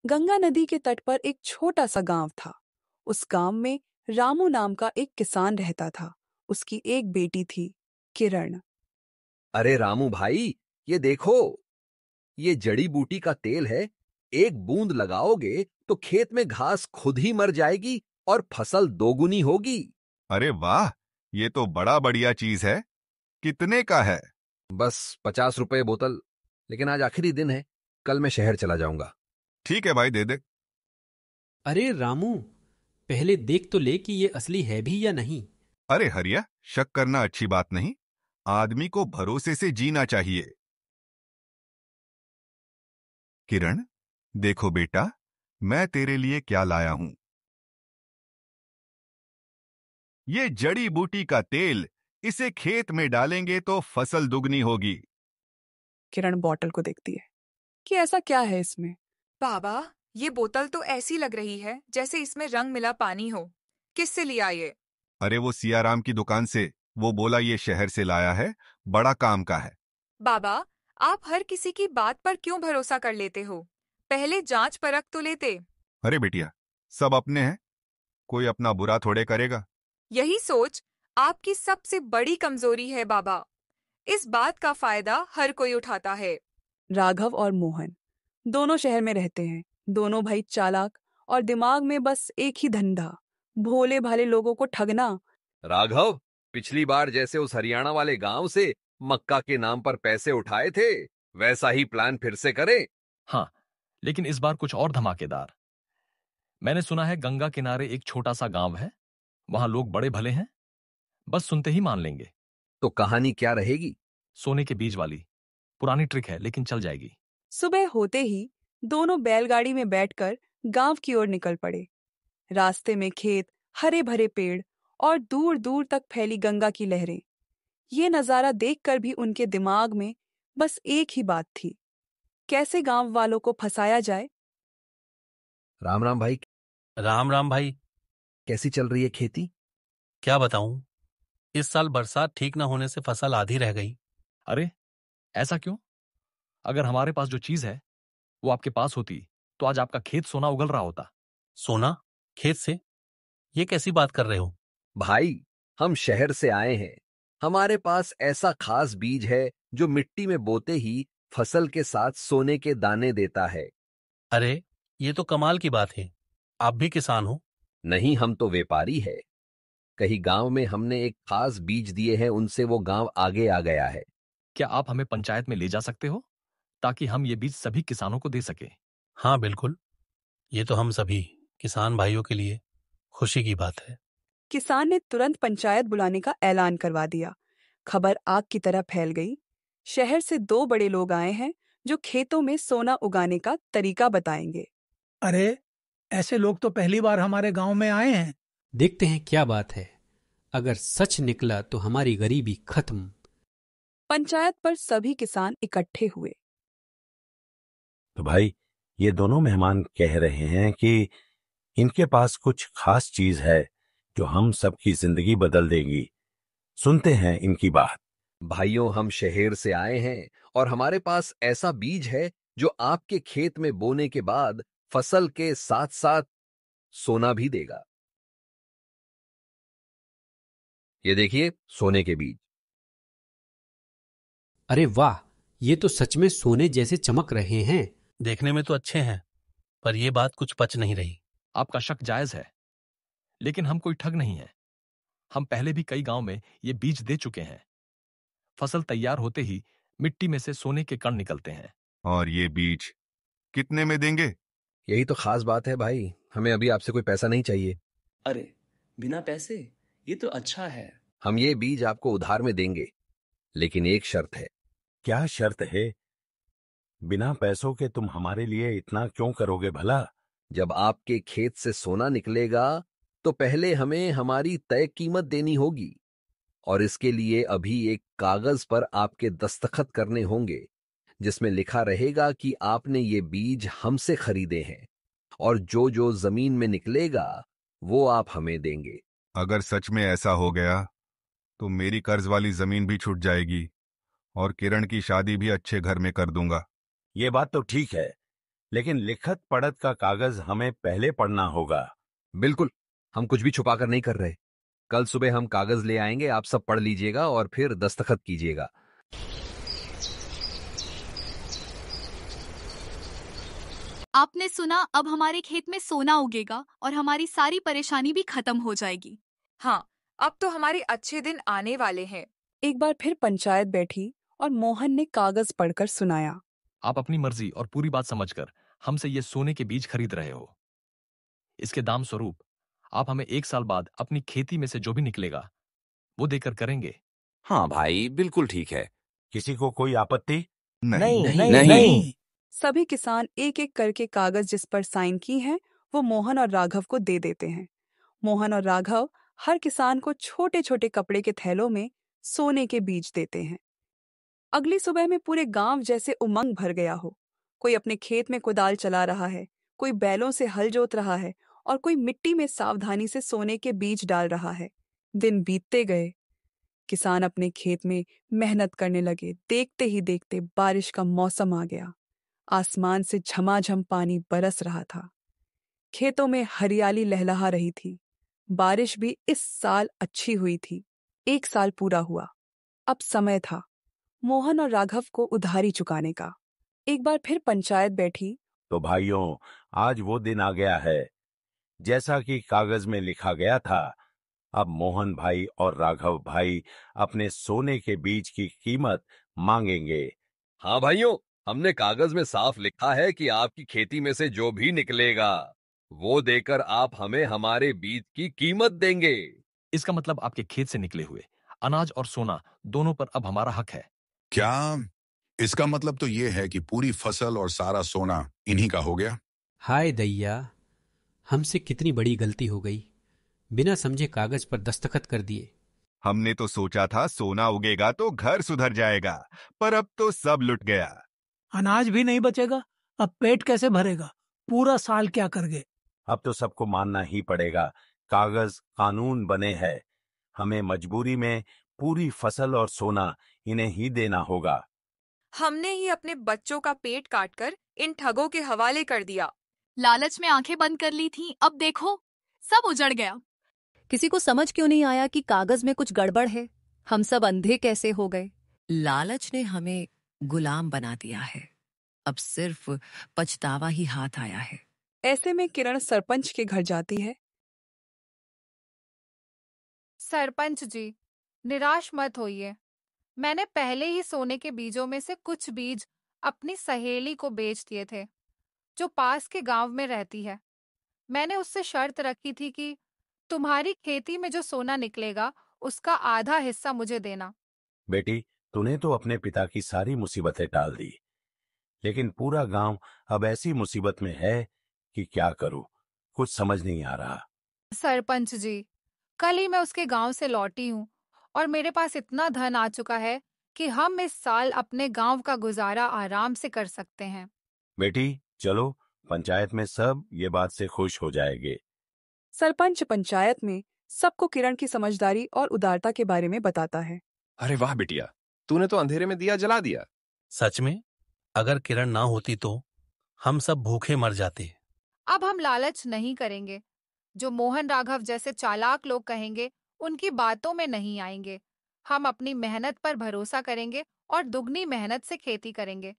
गंगा नदी के तट पर एक छोटा सा गांव था। उस गांव में रामू नाम का एक किसान रहता था। उसकी एक बेटी थी, किरण। अरे रामू भाई, ये देखो, ये जड़ी बूटी का तेल है। एक बूंद लगाओगे तो खेत में घास खुद ही मर जाएगी और फसल दोगुनी होगी। अरे वाह, ये तो बड़ा बढ़िया चीज है। कितने का है? बस 50 रुपए बोतल। लेकिन आज आखिरी दिन है, कल मैं शहर चला जाऊंगा। ठीक है भाई, दे दे। अरे रामू, पहले देख तो ले कि ये असली है भी या नहीं। अरे हरिया, शक करना अच्छी बात नहीं। आदमी को भरोसे से जीना चाहिए। किरण, देखो बेटा, मैं तेरे लिए क्या लाया हूं। ये जड़ी बूटी का तेल, इसे खेत में डालेंगे तो फसल दुगनी होगी। किरण बॉटल को देखती है कि ऐसा क्या है इसमें। बाबा, ये बोतल तो ऐसी लग रही है जैसे इसमें रंग मिला पानी हो। किससे लिया ये? अरे वो सियाराम की दुकान से। वो बोला ये शहर से लाया है, बड़ा काम का है। बाबा, आप हर किसी की बात पर क्यों भरोसा कर लेते हो? पहले जांच परख तो लेते। अरे बेटिया, सब अपने हैं, कोई अपना बुरा थोड़े करेगा। यही सोच आपकी सबसे बड़ी कमजोरी है बाबा। इस बात का फायदा हर कोई उठाता है। राघव और मोहन दोनों शहर में रहते हैं। दोनों भाई चालाक और दिमाग में बस एक ही धंधा, भोले भाले लोगों को ठगना। राघव, पिछली बार जैसे उस हरियाणा वाले गांव से मक्का के नाम पर पैसे उठाए थे, वैसा ही प्लान फिर से करें। हाँ, लेकिन इस बार कुछ और धमाकेदार। मैंने सुना है गंगा किनारे एक छोटा सा गांव है। वहां लोग बड़े भले हैं, बस सुनते ही मान लेंगे। तो कहानी क्या रहेगी? सोने के बीज वाली। पुरानी ट्रिक है लेकिन चल जाएगी। सुबह होते ही दोनों बैलगाड़ी में बैठकर गांव की ओर निकल पड़े। रास्ते में खेत, हरे भरे पेड़ और दूर दूर तक फैली गंगा की लहरें। ये नजारा देखकर भी उनके दिमाग में बस एक ही बात थी, कैसे गांव वालों को फंसाया जाए। राम राम भाई। राम राम भाई। कैसी चल रही है खेती? क्या बताऊं, इस साल बरसात ठीक न होने से फसल आधी रह गई। अरे, ऐसा क्यों? अगर हमारे पास जो चीज है वो आपके पास होती तो आज आपका खेत सोना उगल रहा होता। सोना? खेत से? ये कैसी बात कर रहे हो? भाई, हम शहर से आए हैं। हमारे पास ऐसा खास बीज है जो मिट्टी में बोते ही फसल के साथ सोने के दाने देता है। अरे, ये तो कमाल की बात है। आप भी किसान हो? नहीं, हम तो व्यापारी है। कहीं गांव में हमने एक खास बीज दिए हैं, उनसे वो गांव आगे आ गया है। क्या आप हमें पंचायत में ले जा सकते हो ताकि हम ये बीज सभी किसानों को दे सके? हाँ बिल्कुल, ये तो हम सभी किसान भाइयों के लिए खुशी की बात है। किसान ने तुरंत पंचायत बुलाने का ऐलान करवा दिया। खबर आग की तरह फैल गई। शहर से दो बड़े लोग आए हैं जो खेतों में सोना उगाने का तरीका बताएंगे। अरे, ऐसे लोग तो पहली बार हमारे गांव में आए हैं। देखते हैं क्या बात है। अगर सच निकला तो हमारी गरीबी खत्म। पंचायत पर सभी किसान इकट्ठे हुए। तो भाई, ये दोनों मेहमान कह रहे हैं कि इनके पास कुछ खास चीज है जो हम सबकी जिंदगी बदल देगी। सुनते हैं इनकी बात। भाइयों, हम शहर से आए हैं और हमारे पास ऐसा बीज है जो आपके खेत में बोने के बाद फसल के साथ साथ सोना भी देगा। ये देखिए, सोने के बीज। अरे वाह, ये तो सच में सोने जैसे चमक रहे हैं। देखने में तो अच्छे हैं, पर यह बात कुछ पच नहीं रही। आपका शक जायज है, लेकिन हम कोई ठग नहीं है। हम पहले भी कई गांव में ये बीज दे चुके हैं। फसल तैयार होते ही मिट्टी में से सोने के कण निकलते हैं। और ये बीज कितने में देंगे? यही तो खास बात है भाई, हमें अभी आपसे कोई पैसा नहीं चाहिए। अरे, बिना पैसे? ये तो अच्छा है। हम ये बीज आपको उधार में देंगे, लेकिन एक शर्त है। क्या शर्त है? बिना पैसों के तुम हमारे लिए इतना क्यों करोगे भला? जब आपके खेत से सोना निकलेगा तो पहले हमें हमारी तय कीमत देनी होगी, और इसके लिए अभी एक कागज पर आपके दस्तखत करने होंगे जिसमें लिखा रहेगा कि आपने ये बीज हमसे खरीदे हैं, और जो जो जमीन में निकलेगा वो आप हमें देंगे। अगर सच में ऐसा हो गया तो मेरी कर्ज वाली जमीन भी छूट जाएगी और किरण की शादी भी अच्छे घर में कर दूंगा। ये बात तो ठीक है, लेकिन लिखत पढ़त का कागज हमें पहले पढ़ना होगा। बिल्कुल, हम कुछ भी छुपा कर नहीं कर रहे। कल सुबह हम कागज ले आएंगे, आप सब पढ़ लीजिएगा और फिर दस्तखत कीजिएगा। आपने सुना, अब हमारे खेत में सोना उगेगा और हमारी सारी परेशानी भी खत्म हो जाएगी। हाँ, अब तो हमारे अच्छे दिन आने वाले हैं। एक बार फिर पंचायत बैठी और मोहन ने कागज पढ़कर सुनाया। आप अपनी मर्जी और पूरी बात समझकर हमसे ये सोने के बीज खरीद रहे हो। इसके दाम स्वरूप आप हमें 1 साल बाद अपनी खेती में से जो भी निकलेगा वो देकर करेंगे। हाँ भाई, बिल्कुल ठीक है। किसी को कोई आपत्ति? नहीं। सभी किसान एक एक करके कागज जिस पर साइन की हैं, वो मोहन और राघव को दे देते हैं। मोहन और राघव हर किसान को छोटे छोटे कपड़े के थैलों में सोने के बीज देते हैं। अगली सुबह में पूरे गांव जैसे उमंग भर गया हो। कोई अपने खेत में कुदाल चला रहा है, कोई बैलों से हल जोत रहा है और कोई मिट्टी में सावधानी से सोने के बीज डाल रहा है। दिन बीतते गए, किसान अपने खेत में मेहनत करने लगे। देखते ही देखते बारिश का मौसम आ गया। आसमान से झमाझम पानी बरस रहा था। खेतों में हरियाली लहलहा रही थी। बारिश भी इस साल अच्छी हुई थी। 1 साल पूरा हुआ। अब समय था मोहन और राघव को उधारी चुकाने का। एक बार फिर पंचायत बैठी। तो भाइयों, आज वो दिन आ गया है जैसा कि कागज में लिखा गया था। अब मोहन भाई और राघव भाई अपने सोने के बीज की कीमत मांगेंगे। हाँ भाइयों, हमने कागज में साफ लिखा है कि आपकी खेती में से जो भी निकलेगा वो देकर आप हमें हमारे बीज की कीमत देंगे। इसका मतलब आपके खेत से निकले हुए अनाज और सोना दोनों पर अब हमारा हक है। क्या इसका मतलब तो ये है कि पूरी फसल और सारा सोना इन्हीं का हो गया? हाय दैया, हमसे कितनी बड़ी गलती हो गई। बिना समझे कागज पर दस्तखत कर दिए। हमने तो सोचा था सोना उगेगा तो घर सुधर जाएगा, पर अब तो सब लुट गया। अनाज भी नहीं बचेगा, अब पेट कैसे भरेगा? पूरा साल क्या कर गए? अब तो सबको मानना ही पड़ेगा। कागज कानून बने हैं। हमें मजबूरी में पूरी फसल और सोना इन्हें ही देना होगा। हमने ही अपने बच्चों का पेट काटकर इन ठगों के हवाले कर दिया। लालच में आंखें बंद कर ली थी, अब देखो सब उजड़ गया। किसी को समझ क्यों नहीं आया कि कागज में कुछ गड़बड़ है? हम सब अंधे कैसे हो गए? लालच ने हमें गुलाम बना दिया है। अब सिर्फ पछतावा ही हाथ आया है। ऐसे में किरण सरपंच के घर जाती है। सरपंच जी, निराश मत होइए। मैंने पहले ही सोने के बीजों में से कुछ बीज अपनी सहेली को बेच दिए थे, जो पास के गांव में रहती है। मैंने उससे शर्त रखी थी कि तुम्हारी खेती में जो सोना निकलेगा उसका आधा हिस्सा मुझे देना। बेटी, तूने तो अपने पिता की सारी मुसीबतें टाल दी, लेकिन पूरा गांव अब ऐसी मुसीबत में है कि क्या करूं, कुछ समझ नहीं आ रहा। सरपंच जी, कल ही मैं उसके गांव से लौटी हूँ और मेरे पास इतना धन आ चुका है कि हम इस साल अपने गांव का गुजारा आराम से कर सकते हैं। बेटी चलो, पंचायत में सब ये बात से खुश हो जाएंगे। सरपंच पंचायत में सबको किरण की समझदारी और उदारता के बारे में बताता है। अरे वाह बिटिया, तूने तो अंधेरे में दिया जला दिया। सच में, अगर किरण ना होती तो हम सब भूखे मर जाते। अब हम लालच नहीं करेंगे। जो मोहन राघव जैसे चालाक लोग कहेंगे उनकी बातों में नहीं आएंगे। हम अपनी मेहनत पर भरोसा करेंगे और दुगनी मेहनत से खेती करेंगे।